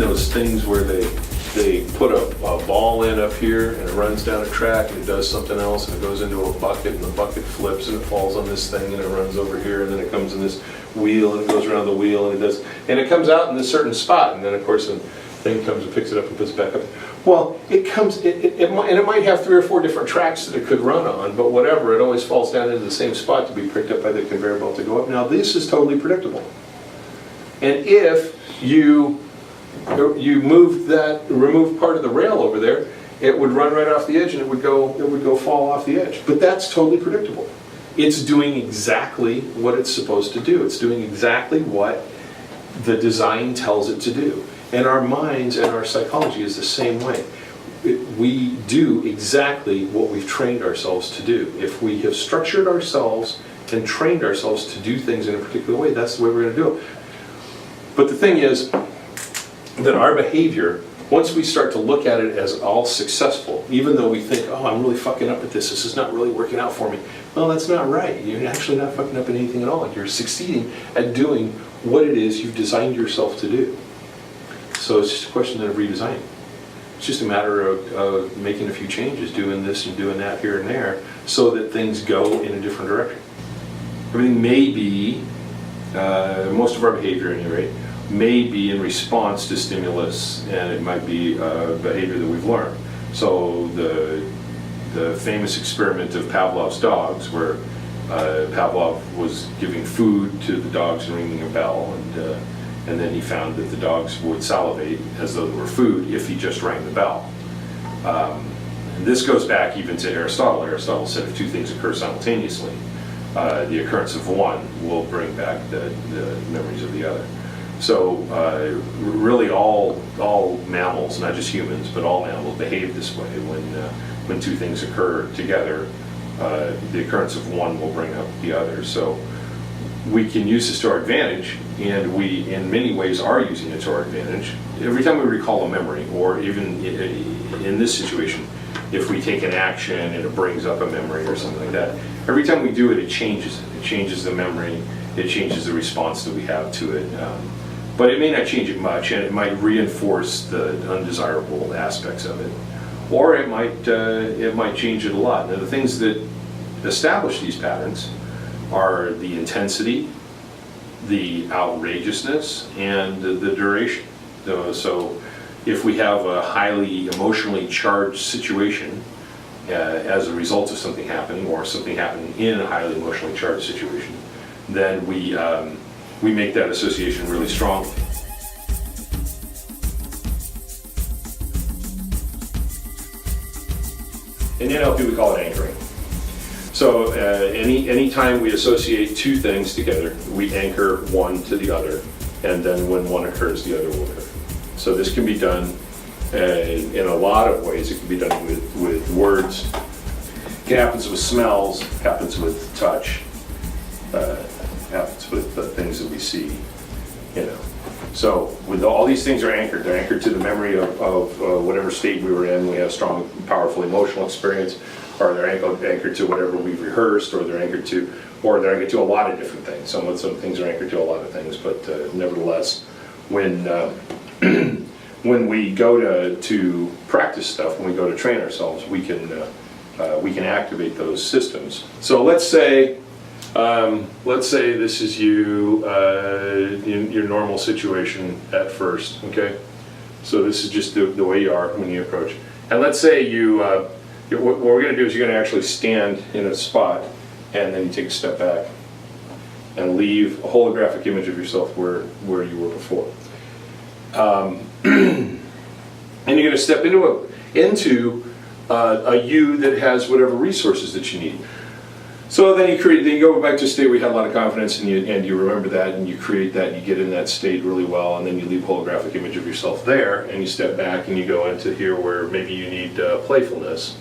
those things where they put a ball in up here and it runs down a track and it does something else and it goes into a bucket and the bucket flips and it falls on this thing and it runs over here and then it comes in this wheel and it goes around the wheel and it comes out in this certain spot, and then of course the thing comes and picks it up and puts it back up. Well, it might have 3 or 4 different tracks that it could run on, but whatever, it always falls down into the same spot to be picked up by the conveyor belt to go up. Now this is totally predictable. And if you remove part of the rail over there, it would run right off the edge and it would go fall off the edge. But that's totally predictable. It's doing exactly what it's supposed to do. It's doing exactly what the design tells it to do. And our minds and our psychology is the same way. We do exactly what we've trained ourselves to do. If we have structured ourselves and trained ourselves to do things in a particular way, that's the way we're going to do it. But the thing is that our behavior, once we start to look at it as all successful, even though we think, oh, I'm really fucking up at this is not really working out for me. Well, that's not right. You're actually not fucking up at anything at all. You're succeeding at doing what it is you've designed yourself to do. So it's just a question of redesigning. It's just a matter of making a few changes, doing this and doing that here and there, so that things go in a different direction. Everything may be, most of our behavior at any rate, may be in response to stimulus, and it might be behavior that we've learned. So the famous experiment of Pavlov's dogs, where Pavlov was giving food to the dogs and ringing a bell, and then he found that the dogs would salivate as though they were food if he just rang the bell. And this goes back even to Aristotle. Aristotle said if 2 things occur simultaneously, the occurrence of one will bring back the memories of the other. So really all mammals, not just humans, but all mammals behave this way. When 2 things occur together, the occurrence of one will bring up the other. So we can use this to our advantage, and we in many ways are using it to our advantage. Every time we recall a memory, or even in this situation, if we take an action and it brings up a memory or something like that, every time we do it, it changes it. It changes the memory, it changes the response that we have to it. But it may not change it much, and it might reinforce the undesirable aspects of it. Or it might change it a lot. Now, the things that establish these patterns are the intensity, the outrageousness, and the duration. So if we have a highly emotionally charged situation as a result of something happening, or something happening in a highly emotionally charged situation, then we make that association really strong. In NLP, we call it anchoring. So any time we associate 2 things together, we anchor one to the other, and then when one occurs, the other will occur. So this can be done in a lot of ways. It can be done with words. It happens with smells. It happens with touch. Happens with the things that we see. So with all these things are anchored. They're anchored to the memory of whatever state we were in. We have strong, powerful emotional experience, or they're anchored to whatever we've rehearsed, or they're anchored to a lot of different things. Some things are anchored to a lot of things, but nevertheless, when we go to practice stuff, when we go to train ourselves, we can activate those systems. So let's say this is you in your normal situation at first, okay? So this is just the way you are when you approach. And let's say what we're going to do is you're going to actually stand in a spot, and then you take a step back and leave a holographic image of yourself where you were before. And you're going to step into a you that has whatever resources that you need. So then you go back to a state where you had a lot of confidence, and you remember that, and you create that, and you get in that state really well, and then you leave a holographic image of yourself there, and you step back and you go into here where maybe you need playfulness.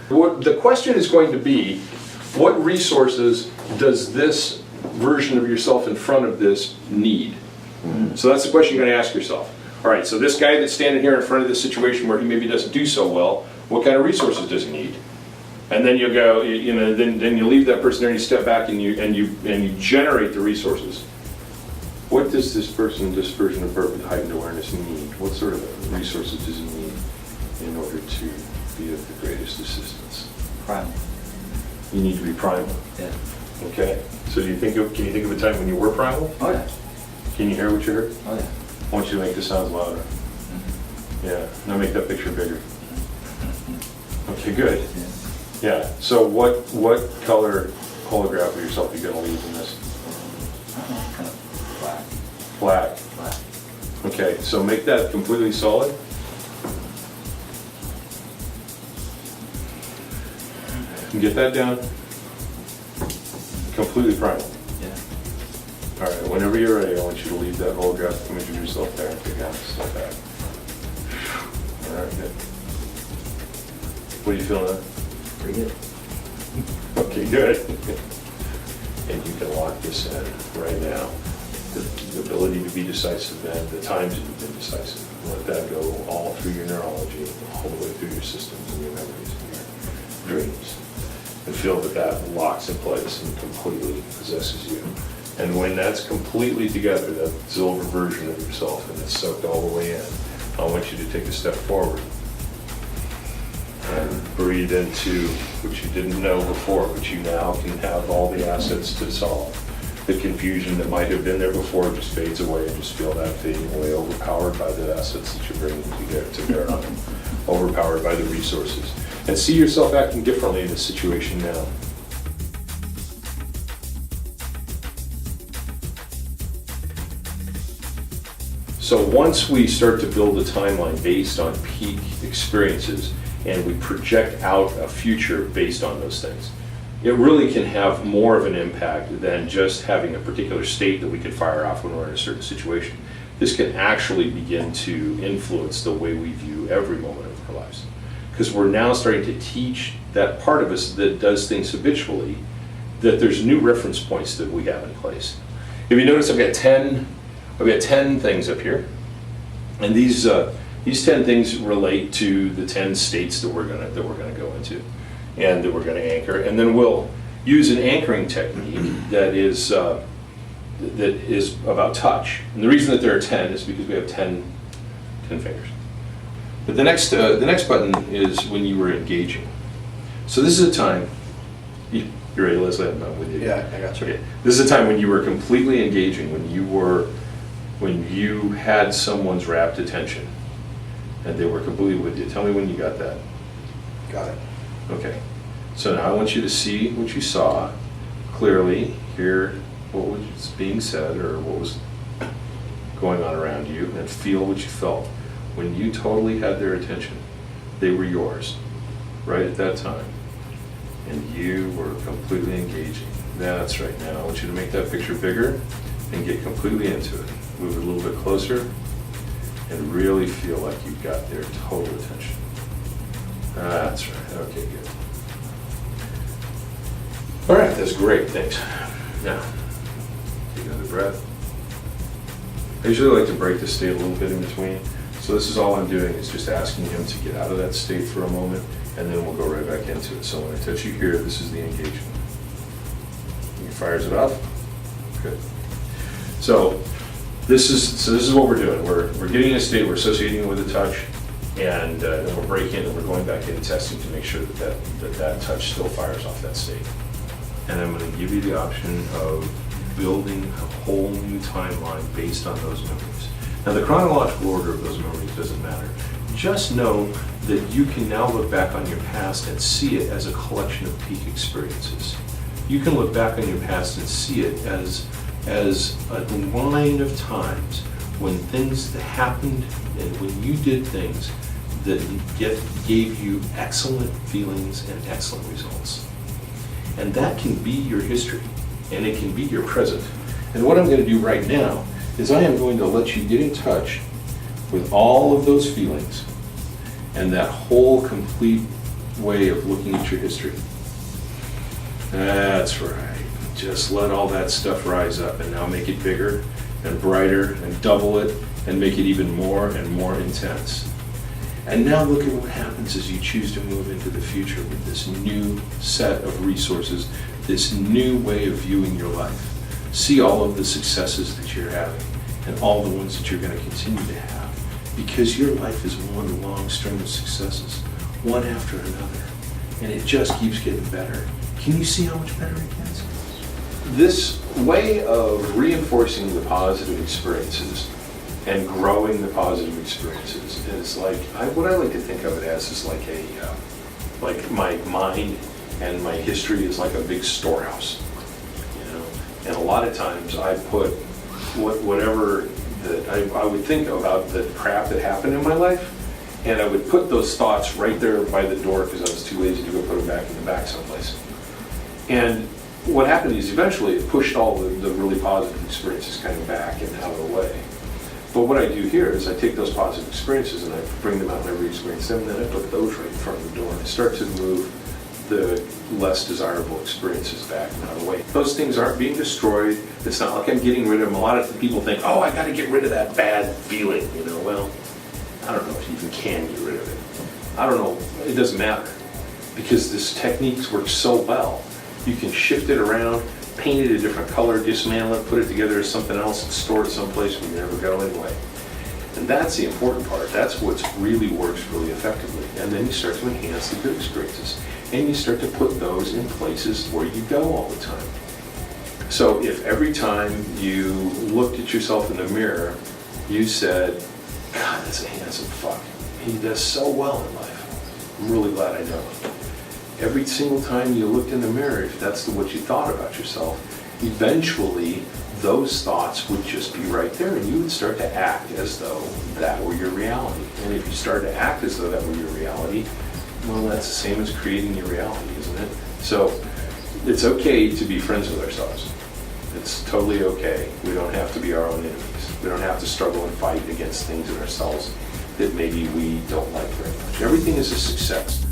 The question is going to be, what resources does this version of yourself in front of this need? So that's the question you're going to ask yourself. All right, so this guy that's standing here in front of this situation where he maybe doesn't do so well, what kind of resources does he need? And then you'll go, then you leave that person there, and you step back and you generate the resources. What does this version of heightened awareness need? what sort of resources does he need in order to be of the greatest assistance? Primal. You need to be primal. Yeah. Okay. So can you think of a time when you were primal? Oh yeah. Can you hear what you heard? Oh yeah. I want you to make the sounds louder. Yeah. Now make that picture bigger. Okay, good. Yeah. Yeah. So what color holograph of yourself are you gonna leave in this? I don't know, kind of black. Black. Black. Okay, so make that completely solid. And get that down. Completely primal. Yeah. All right, whenever you're ready, I want you to leave that holographic image of yourself there and take out step back. All right, good. What are you feeling now? Pretty good. Okay, good. And you can lock this in right now. The ability to be decisive then, the times that you've been decisive. Let that go all through your neurology, all the way through your systems and your memories and your dreams. And feel that that locks in place and completely possesses you. And when that's completely together, that silver version of yourself, and it's soaked all the way in, I want you to take a step forward and breathe into what you didn't know before, but you now can have all the assets to solve. The confusion that might have been there before just fades away, and just feel that fading away, overpowered by the assets that you're bringing to bear on them, overpowered by the resources. And see yourself acting differently in this situation now. So once we start to build a timeline based on peak experiences, and we project out a future based on those things, it really can have more of an impact than just having a particular state that we can fire off when we're in a certain situation. This can actually begin to influence the way we view every moment of our lives. Because we're now starting to teach that part of us that does things habitually, that there's new reference points that we have in place. If you notice, I've got 10 things up here, and these 10 things relate to the 10 states that we're gonna go into, and that we're gonna anchor, and then we'll use an anchoring technique that is about touch. And the reason that there are 10 is because we have 10 fingers. But the next button is when you were engaging. So this is a time. You ready, Leslie? I'm with you. Yeah, I got you. Okay. This is a time when you were completely engaging, when you had someone's rapt attention, and they were completely with you. Tell me when you got that. Got it. Okay. So now I want you to see what you saw clearly, hear what was being said or what was going on around you, and feel what you felt. When you totally had their attention, they were yours, right at that time. And you were completely engaging. That's right. Now I want you to make that picture bigger and get completely into it. Move it a little bit closer and really feel like you've got their total attention. That's right. Okay, good. All right, that's great. Thanks. Now, take another breath. I usually like to break the state a little bit in between. So this is all I'm doing is just asking him to get out of that state for a moment, and then we'll go right back into it. So when I touch you here, this is the engagement. He fires it off. Good. So this is what we're doing. We're getting in a state, we're associating it with a touch, and then we're breaking and we're going back into testing to make sure that touch still fires off that state. And I'm going to give you the option of building a whole new timeline based on those memories. Now the chronological order of those memories doesn't matter. Just know that you can now look back on your past and see it as a collection of peak experiences. You can look back on your past and see it as a line of times when things that happened and when you did things that gave you excellent feelings and excellent results. And that can be your history, and it can be your present. And what I'm going to do right now is I am going to let you get in touch with all of those feelings and that whole complete way of looking at your history. That's right. Just let all that stuff rise up and now make it bigger and brighter and double it and make it even more and more intense. And now look at what happens as you choose to move into the future with this new set of resources, this new way of viewing your life. See all of the successes that you're having and all the ones that you're going to continue to have. because your life is one long string of successes, one after another, and it just keeps getting better. Can you see how much better it gets? This way of reinforcing the positive experiences and growing the positive experiences is like, what I like to think of it as is like like my mind and my history is like a big storehouse, you know? And a lot of times I put whatever that I would think about the crap that happened in my life, and I would put those thoughts right there by the door because I was too lazy to go put them back in the back someplace. And what happened is eventually it pushed all the really positive experiences kind of back and out of the way. But what I do here is I take those positive experiences and I bring them out and I re-experience them, and then I put those right in front of the door and I start to move the less desirable experiences back and out of the way. Those things aren't being destroyed. It's not like I'm getting rid of them. A lot of people think, oh, I got to get rid of that bad feeling, you know. Well, I don't know if you even can get rid of it. I don't know. It doesn't matter because this technique works so well. You can shift it around, paint it a different color, dismantle it, put it together as something else, and store it someplace where you never go anyway. And that's the important part. That's what really works really effectively. And then you start to enhance the good experiences. And you start to put those in places where you go all the time. So if every time you looked at yourself in the mirror, you said, God, that's a handsome fuck. He does so well in life. I'm really glad I know him. Every single time you looked in the mirror, if that's what you thought about yourself, eventually those thoughts would just be right there and you would start to act as though that were your reality. And if you start to act as though that were your reality, well, that's the same as creating your reality, isn't it? So it's okay to be friends with ourselves. It's totally okay. We don't have to be our own enemies. We don't have to struggle and fight against things in ourselves that maybe we don't like very much. Everything is a success.